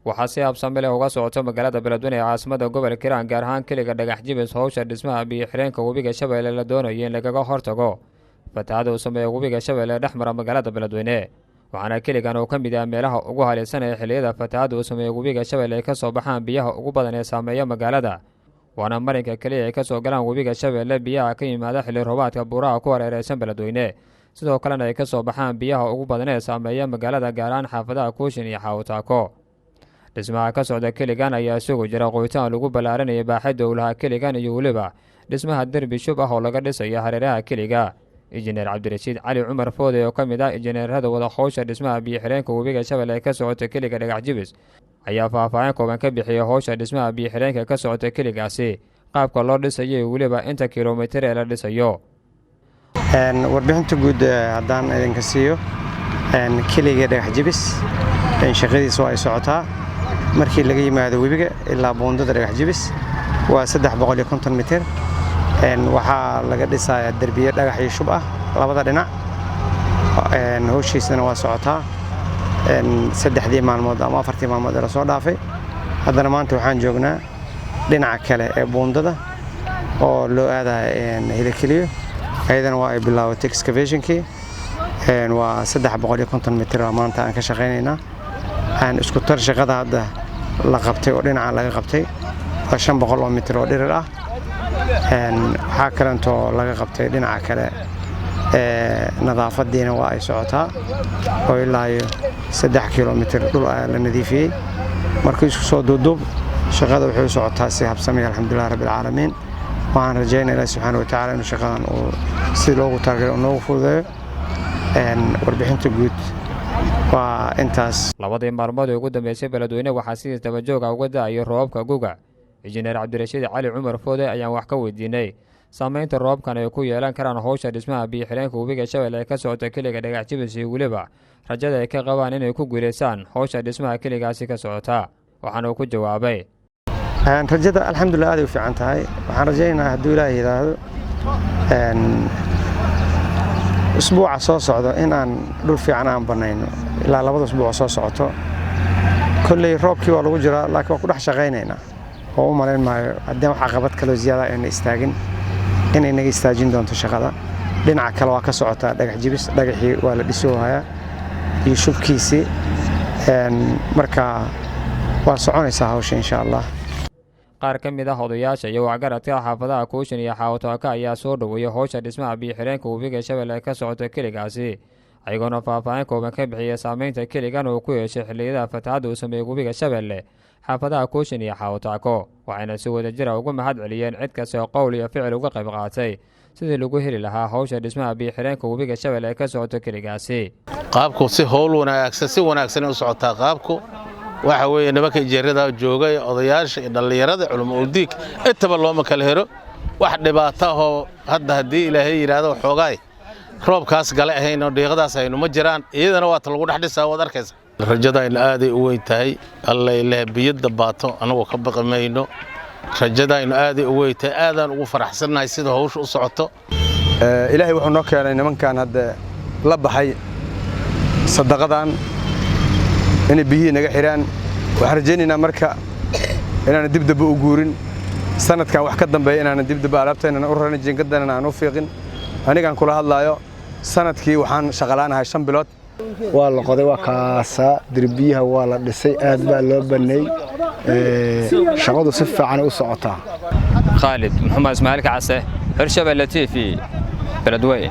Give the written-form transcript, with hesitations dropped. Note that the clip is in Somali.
waxaa si habsami leh uga socoto magaalada Beledweyne ee caasimadda gobolka Hiiraan gaar ahaan kaliya dhagax jibis hawsha dhismaha biyo xireenka webiga Shabeelle la doonayo in lagaga hortago fatahaada uu sameeyo webiga Shabeelle dhexmara magaalada Beledweyne waxaana kaliyan oo ka mid ah meelaha ugu haleelsan ee xilliyada fatahaada uu sameeyo webiga Shabeelle ay ka soo baxaan biyaha ugu badan ee saameeya magaalada waana marinka kaliya ay ka soo galaan webiga Shabeelle biyaha ka yimaada xilli roobaadka buuraha ku hareeraysan Beledweyne sidoo kalena ay ka soo baxaan biyaha ugu badan ee saameeya magaalada gaar ahaan xaafadaha Kuushin iyo Xawtaako dhismaha ka socda kaliyan ayaa isugu jira qoytaan lagu balaarinaya baaxadda owlaha kaliyan iyo waliba dhismaha derbi shub ah oo laga dhisayo hareeraha kaliga injineer Cabdirashiid Cali Cumar Foode oo ka mid ah injineerada wada hawsha dhismaha biyo xireenka webiga Shabeelle ka socota kaliga dhagax jibis ayaa faahfaahin kooban ka bixiyay hawsha dhismaha biyo xireenka ka socota kaligaasi qaabka loo dhisayo waliba inta kiiloomitir ee la dhisayo warbixinta guud haddaan idinka siiyo kaliga dhagax jibis shaqadiisu ay socotaa markii laga yimaado webiga ilaa buundada dhagax jibis waa 350 mitir waxaa laga dhisayaa derbiye dhagax iyo shub ah labada dhinac hawshiisana waa socotaa saddexdii maalmood ama afartii maalmood la soo dhaafay haddana maanta waxaan joognaa dhinaca kale ee buundada oo loo aadayo Hilikiliyo ayadana waa ay bilowday excavationkii waa 350 mitir maanta aan ka shaqeynaynaa aan isku tar shaqada hadda la qabtay oo dhinaca laga qabtay waa 500 mitir oo dhirir ah waxaa kalentoo laga qabtay dhinaca kale nadaafadiina waa ay socotaa oo ilaa 3 kiiloomitir dhul la nadiifiyey markii isku soo duuduub shaqada waxay socotaa si habsami alxamdulillaah rabbil caalamiin waxaan rajaynayaa Ilaahay subxaanahu wa ta'aala inuu shaqadan uu si loogu talagalay noogu fududeeyo warbixinta guud waa intaas labadii maalmood ee ugu dambeysay Beledweyne waxaa si daba joog ah uga da'ay roobka guga injineer Cabdirashiid Cali Cumar Foode ayaan wax ka weydiinay saameynta roobkan ay ku yeelan karaan hawsha dhismaha biyo xireenka webiga Shabeelle ee ka socota kaliga dhagax jibis iyo waliba rajada ay ka qabaan inay ku guuleystaan hawsha dhismaha kaligaasi ka socota waxaana uu ku jawaabay rajada alxamdulillaah aad ay u fiican tahay waxaan rajaynayaa hadduu Ilaahay yiraahdo usbuuca soo socdo in aan dhul fiican aan banayno ilaa 2 usbuuc soo socoto kulli roobkii waa lagu jiraa laakiin waa ku dhex shaqeynaynaa oo u malayn maayo haddii wax caqabad kale ziyaada ay istaagin inay naga istaajin doonto shaqada dhinaca kale waa ka socotaa dhagax jibis dhagaxii waa la dhisoohayaa iyo shubkiisii marka waa soconaysaa hawsha insha Allah qaar ka mid ah odayaasha iyo waxgaradka xaafadaha Kuushin iyo Xawtaako ayaa soo dhaweeyay hawsha dhismaha biyo xireenka webiga Shabeelle ka socota kaligaasi ayagoona faahfaahin kooban ka bixiyay saameynta kaligan oo ku yeeshay xilliyada fatahaada uu sameeyo webiga Shabeelle xaafadaha Kuushin iyo Xawtaako waxayna si wadajir ah uga mahad celiyeen cid kasta oo qowl iyo ficil uga qayb qaatay sidii lagu heli lahaa hawsha dhismaha biyo xireenka webiga Shabeelle ka socota kaligaasi qaabku si howl wanaagsan u socotaa qaabku waxa weeye nimanka injineerada joogay odayaasha iyo dhalinyarada culimo udiik intaba looma kala helo wax dhibaato ah hadda hadii Ilaahay yiraahdo xoogay roobkaas gale ahayno deeqadaas aynu ma jiraan iyadana waa lagu dhaxdhisaa wad arkaysa rajada in aad ay u weyn tahay alla ilaahay biyada baato anagu ka baqamayno rajada in aad ay u weyn tahay aadan ugu faraxsanahay sida hawshu u socoto Ilaahay wuxuu noo keenay nimankan hadda la baxay sadaqadan inay biyo naga xiraan waxaan rajaynaynaa marka inaan dibdib u guurin sanadkan wax ka dambeeya inaan dibdib alaabteena u raran jingadana aan u fiiqin anigaan kula hadlaayo sanadkii waxaan shaqalaanahay 5 bilood waa la qoday waa kaasa derbiyaha waa la dhisay aad baa loo banay shaqadu si fiican u socotaa Khalid Maxamed Ismaaciil Kacase Hirshabeelle TV Beledweyne